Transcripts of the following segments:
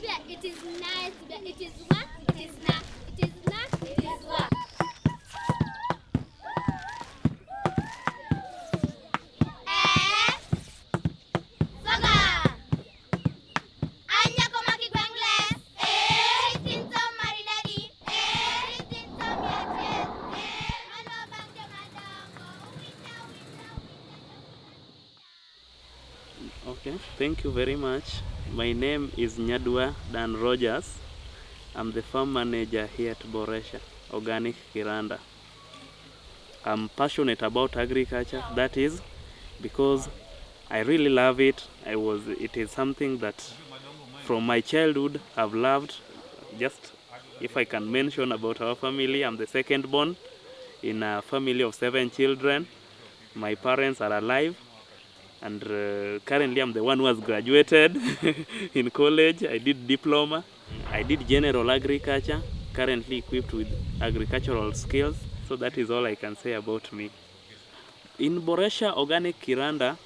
It is nice. It is what? It is not. It is not. It is what? Okay, thank you very much. My name is Nyadwa Dan Rogers. I'm the farm manager here at Boresha Organic Kiranda. I'm passionate about agriculture, that is because I really love it. It is something that from my childhood I've loved. Just if I can mention about our family, I'm the second born in a family of 7 children. My parents are alive, and currently I'm the one who has graduated in college. I did diploma. I did general agriculture, currently equipped with agricultural skills. So that is all I can say about me. In Boresha Organic Kiranda,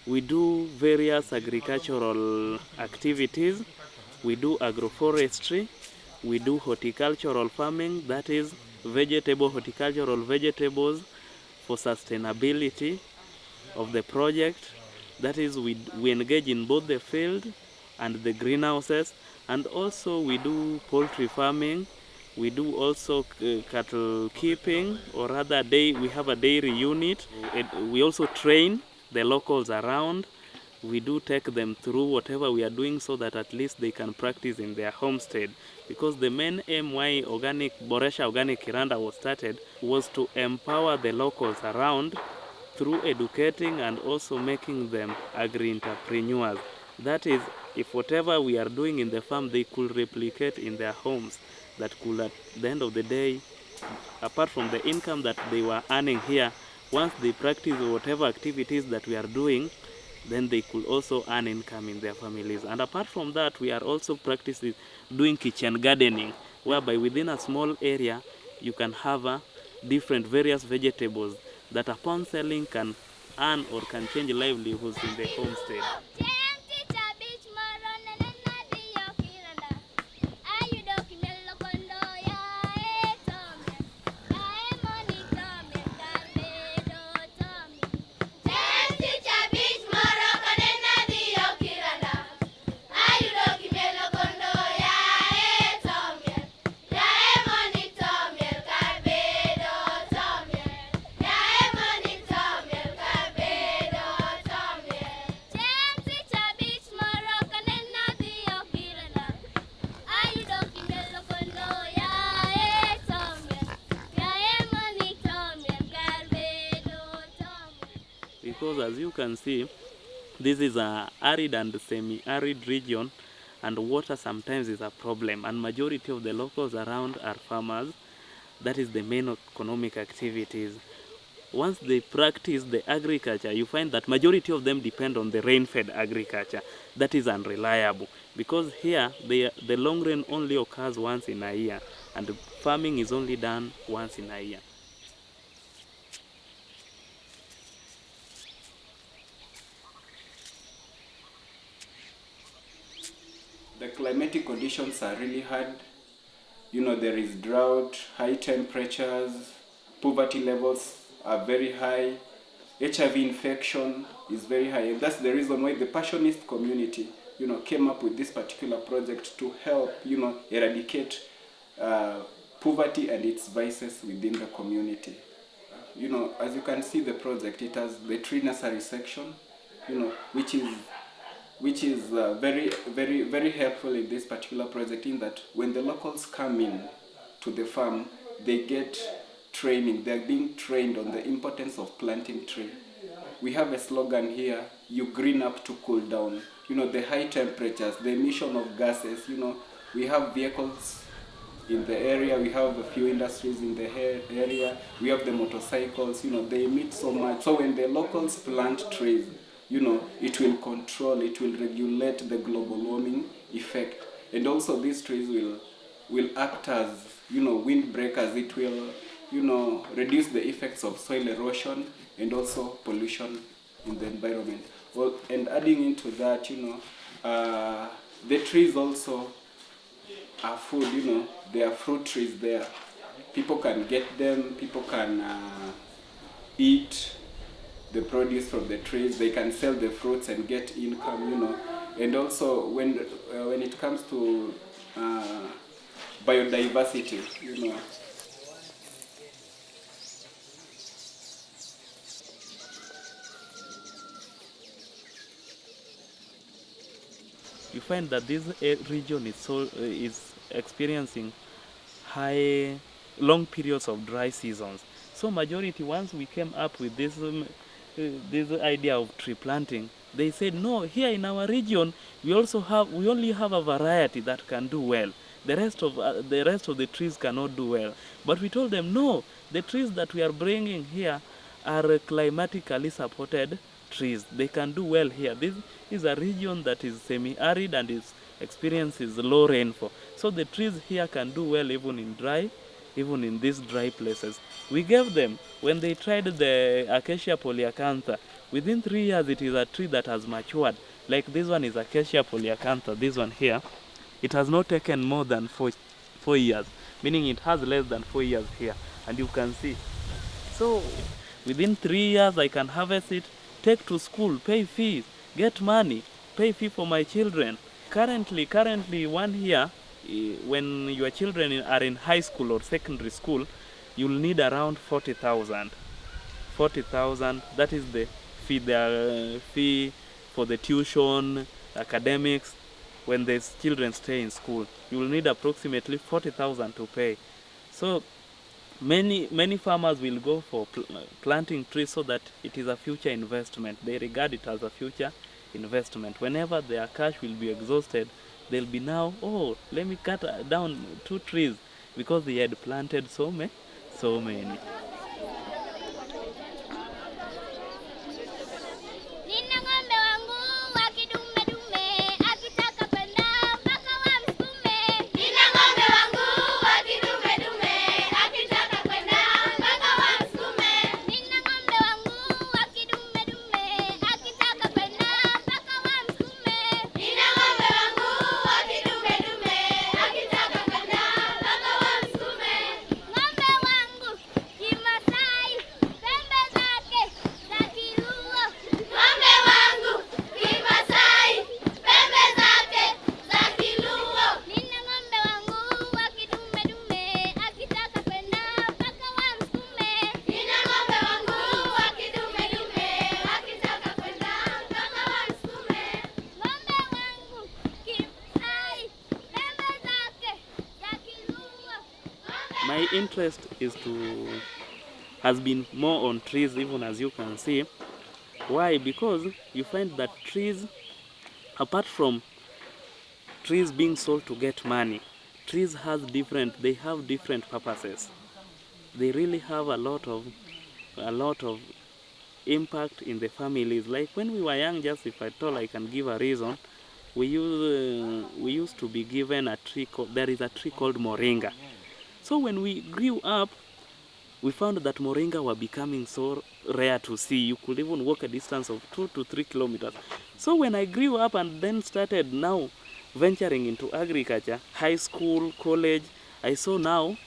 we do various agricultural activities. We do agroforestry, we do horticultural farming, that is horticultural vegetables for sustainability of the project. That is, we engage in both the field and the greenhouses, and also we do poultry farming. We do also cattle keeping, or rather we have a dairy unit. We also train the locals around. We do take them through whatever we are doing so that at least they can practice in their homestead. Because the main aim why Boresha Organic Kiranda was started was to empower the locals around through educating and also making them agri-entrepreneurs. That is, if whatever we are doing in the farm they could replicate in their homes, that could at the end of the day, apart from the income that they were earning here, once they practice whatever activities that we are doing, then they could also earn income in their families. And apart from that, we are also practicing doing kitchen gardening, whereby within a small area you can have different various vegetables that upon selling can earn or can change livelihoods in the homestead. Because as you can see, this is an arid and semi-arid region, and water sometimes is a problem, and majority of the locals around are farmers. That is the main economic activities. Once they practice the agriculture, you find that majority of them depend on the rain-fed agriculture. That is unreliable, because here the long rain only occurs once in a year, and farming is only done once in a year. The climatic conditions are really hard. You know, there is drought, high temperatures, poverty levels are very high, HIV infection is very high, and that's the reason why the Passionist community, you know, came up with this particular project to help, you know, eradicate poverty and its vices within the community. You know, as you can see, the project, it has the tree nursery section, you know, which is very, very, very helpful in this particular project, in that when the locals come in to the farm, they get training. They're being trained on the importance of planting tree. We have a slogan here: you green up to cool down. You know, the high temperatures, the emission of gases, you know, we have vehicles in the area, we have a few industries in the area, we have the motorcycles, you know, they emit so much. So when the locals plant trees, you know, it will regulate the global warming effect. And also these trees will act as, you know, windbreakers. It will, you know, reduce the effects of soil erosion and also pollution in the environment. Well, and adding into that, you know, the trees also are food, you know, there are fruit trees there. People can get them, people can eat the produce from the trees, they can sell the fruits and get income, you know. And also when it comes to biodiversity, you know. You find that this region is experiencing high long periods of dry seasons. So majority, once we came up with this idea of tree planting, they said no, here in our region we only have a variety that can do well. The rest of the trees cannot do well. But we told them no, the trees that we are bringing here are climatically supported trees. They can do well here. This is a region that is semi-arid and experiences low rainfall. So the trees here can do well even in these dry places. We gave them, when they tried the Acacia polyacantha, within 3 years it is a tree that has matured. Like this one is Acacia polyacantha, this one here. It has not taken more than 4 years, meaning it has less than 4 years here. And you can see. So within 3 years I can harvest it, take to school, pay fees, get money, pay fee for my children. Currently 1 year, when your children are in high school or secondary school, you'll need around 40,000. 40,000, that is the fee for the tuition, academics. When the children stay in school, you will need approximately 40,000 to pay. So many farmers will go for planting trees so that it is a future investment. They regard it as a future investment. Whenever their cash will be exhausted, they'll be now, oh, let me cut down 2 trees because they had planted so many. Nina ng'ombe wangu wa kidume dume, akitaka kwenda mpaka wamsukume. Nina ng'ombe wangu wa kidume dume, akitaka kwenda mpaka wamsukume. Nina ng'ombe wangu wa kidume dume, akitaka kwenda mpaka wamsukume. Nina ng'ombe wangu wa kidume dume, akitaka kwenda mpaka wamsukume. Ng'ombe wangu Kimasai, pembe zake za Kiluo. Ng'ombe wangu Kimasai, pembe zake za Kiluo. Nina ng'ombe wangu wa kidume dume, akitaka kwenda mpaka wamsukume. Nina ng'ombe wangu wa kidume dume, akitaka kwenda mpaka wamsukume. Ng'ombe wangu Kimasai, pembe zake za Kiluo. My interest has been more on trees, even as you can see. Why? Because you find that trees, apart from trees being sold to get money, trees have different purposes. They really have a lot of impact in the families. Like when we were young, just if at all I can give a reason, we used to be given there is a tree called moringa. So when we grew up, we found that moringa were becoming so rare to see. You could even walk a distance of 2 to 3 kilometers. So when I grew up and then started now venturing into agriculture, high school, college, I saw now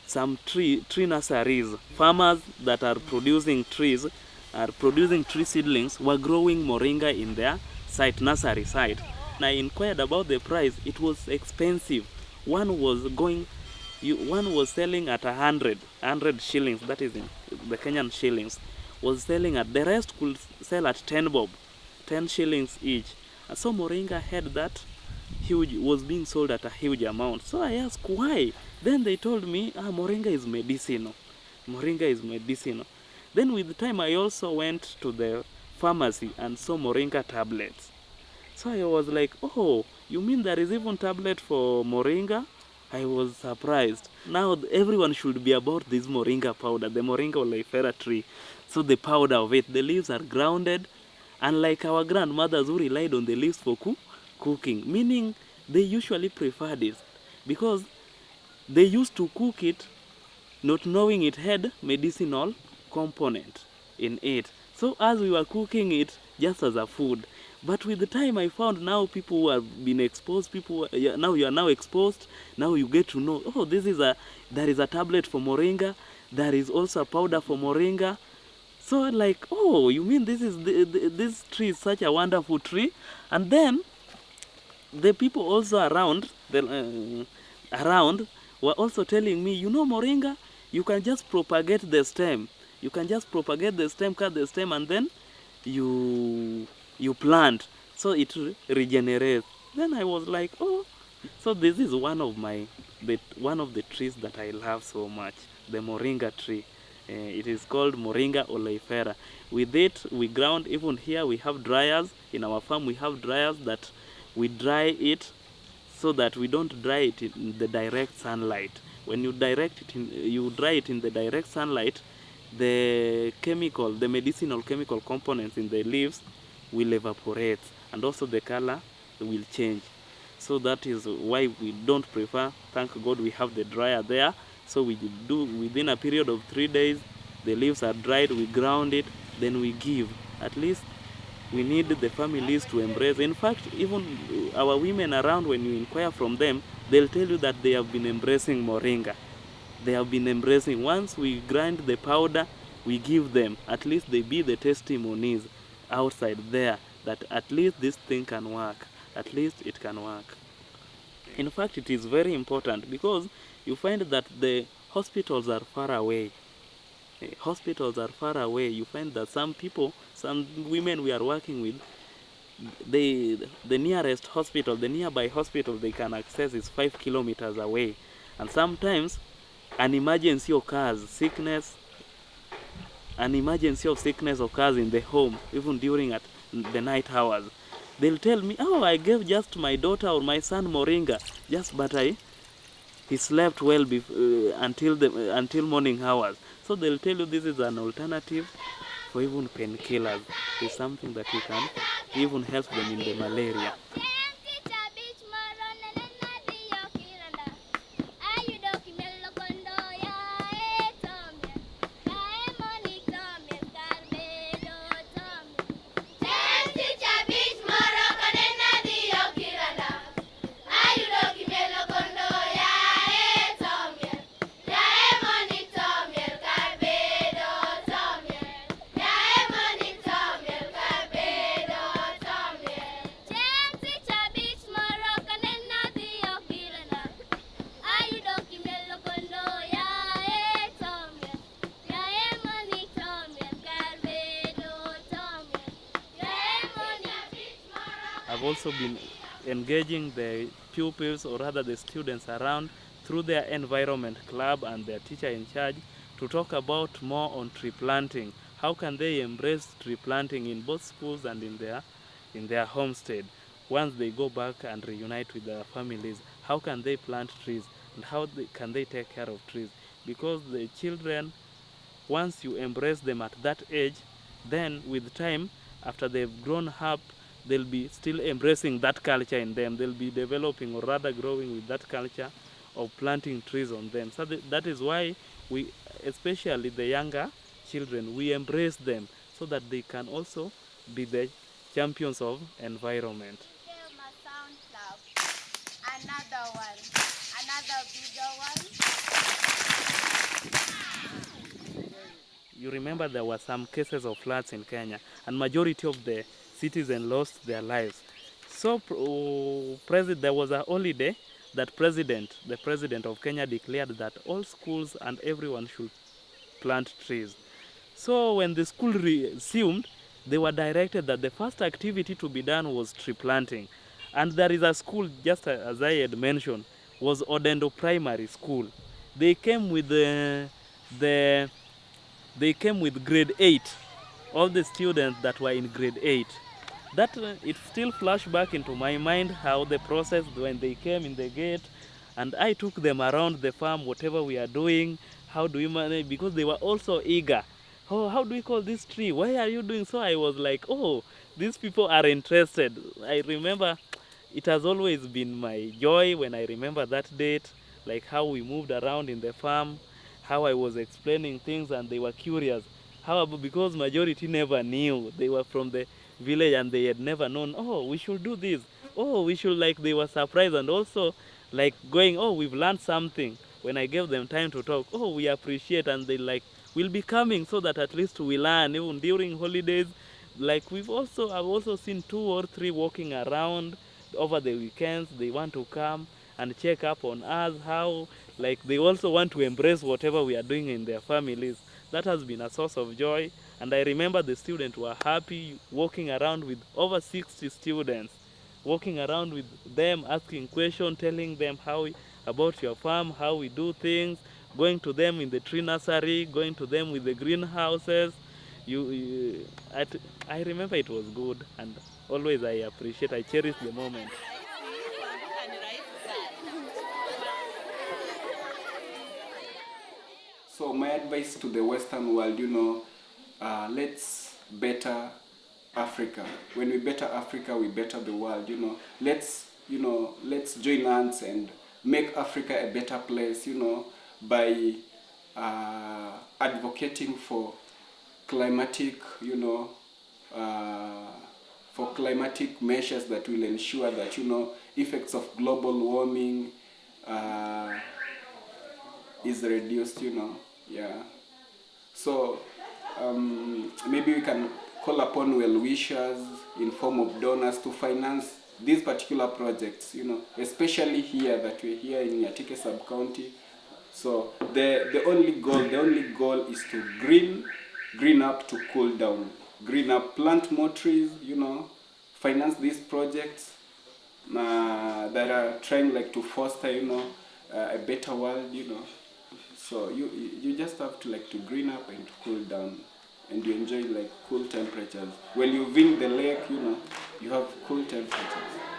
some tree nurseries. Farmers that are producing tree seedlings were growing moringa in their nursery site. And I inquired about the price. It was expensive. One was selling at 100 shillings, that is in the Kenyan shillings, was selling at, the rest could sell at 10 bob, 10 shillings each. And so moringa had that was being sold at a huge amount. So I asked why. Then they told me, moringa is medicinal. Moringa is medicinal. Then with time I also went to the pharmacy and saw moringa tablets. So I was like, oh, you mean there is even tablet for moringa? I was surprised. Now everyone should be about this moringa powder, the moringa oleifera tree. So the powder of it, the leaves are grounded, unlike our grandmothers who relied on the leaves for cooking, meaning they usually prefer this because they used to cook it not knowing it had medicinal component in it. So as we were cooking it just as a food, But with the time I found now people who have been exposed, now you are now exposed, now you get to know, oh, there is a tablet for moringa, there is also a powder for moringa. So like, oh, you mean this tree is such a wonderful tree? And then the people also around were also telling me, you know, moringa, you can just propagate the stem. You can just propagate the stem, cut the stem, and then you plant, so it regenerates. Then I was like, oh, so this is one of the trees that I love so much, the moringa tree. It is called Moringa oleifera. With it, we ground, even here we have dryers. In our farm, we have dryers that we dry it so that we don't dry it in the direct sunlight. When you dry it in the direct sunlight, the medicinal chemical components in the leaves will evaporate, and also the color will change. So that is why we don't prefer. Thank God we have the dryer there. So we do, within a period of 3 days, the leaves are dried, we ground it, then we give. At least we need the families to embrace. In fact, even our women around, when you inquire from them, they'll tell you that they have been embracing moringa. They have been embracing. Once we grind the powder, we give them. At least they be the testimonies outside there that at least this thing can work. At least it can work. In fact, it is very important because you find that the hospitals are far away. Hospitals are far away. You find that some women we are working with, the nearest hospital, the nearby hospital they can access is 5 kilometers away. And sometimes an emergency of sickness occurs in the home, even during the night hours. They'll tell me, oh, I gave just my daughter or my son moringa, but he slept well until morning hours. So they'll tell you this is an alternative for even painkillers. It's something that you can even help them in the malaria. I've also been engaging the pupils, or rather the students around, through their environment club and their teacher in charge to talk about more on tree planting. How can they embrace tree planting in both schools and in their homestead? Once they go back and reunite with their families, how can they plant trees and can they take care of trees? Because the children, once you embrace them at that age, then with time, after they've grown up, they'll be still embracing that culture in them. They'll be developing, or rather growing with that culture of planting trees on them. So that is why we, especially the younger children, we embrace them so that they can also be the champions of environment. Sound club. Another one. Another bigger one. You remember there were some cases of floods in Kenya, and majority of the citizens lost their lives. So there was a holiday that the president of Kenya declared that all schools and everyone should plant trees. So when the school resumed, they were directed that the first activity to be done was tree planting. And there is a school, just as I had mentioned, was Odendo Primary School. They came with they came with grade 8, all the students that were in grade 8. That it still flashed back into my mind how the process when they came in the gate, and I took them around the farm, whatever we are doing, how do we manage, because they were also eager. Oh, how do we call this tree? Why are you doing so? I was like, oh, these people are interested. I remember it has always been my joy when I remember that date, like how we moved around in the farm, how I was explaining things and they were curious. How, because majority never knew. They were from the village and they had never known, oh, we should do this, oh, we should, like, they were surprised, and also like going, oh, we've learned something. When I gave them time to talk, oh, we appreciate, and they like, we'll be coming so that at least we learn even during holidays. Like, I've also seen 2 or 3 walking around over the weekends. They want to come and check up on us, how, like, they also want to embrace whatever we are doing in their families. That has been a source of joy. And I remember the students were happy walking around with over 60 students, walking around with them, asking questions, telling them about your farm, how we do things, going to them in the tree nursery, going to them with the greenhouses. I, I remember it was good, and always I cherish the moment. So my advice to the Western world, let's better Africa. When we better Africa, we better the world. Let's join hands and make Africa a better place. By advocating for climatic, for climatic measures that will ensure that effects of global warming is reduced. Yeah. So maybe we can call upon well-wishers in form of donors to finance these particular projects, especially here that we're here in Nyatike sub-county. So the only goal is to green up to cool down. Green up, plant more trees, finance these projects that are trying like to foster, a better world, So you just have to like to green up and to cool down, and you enjoy like cool temperatures. When you visit the lake, you have cool temperatures.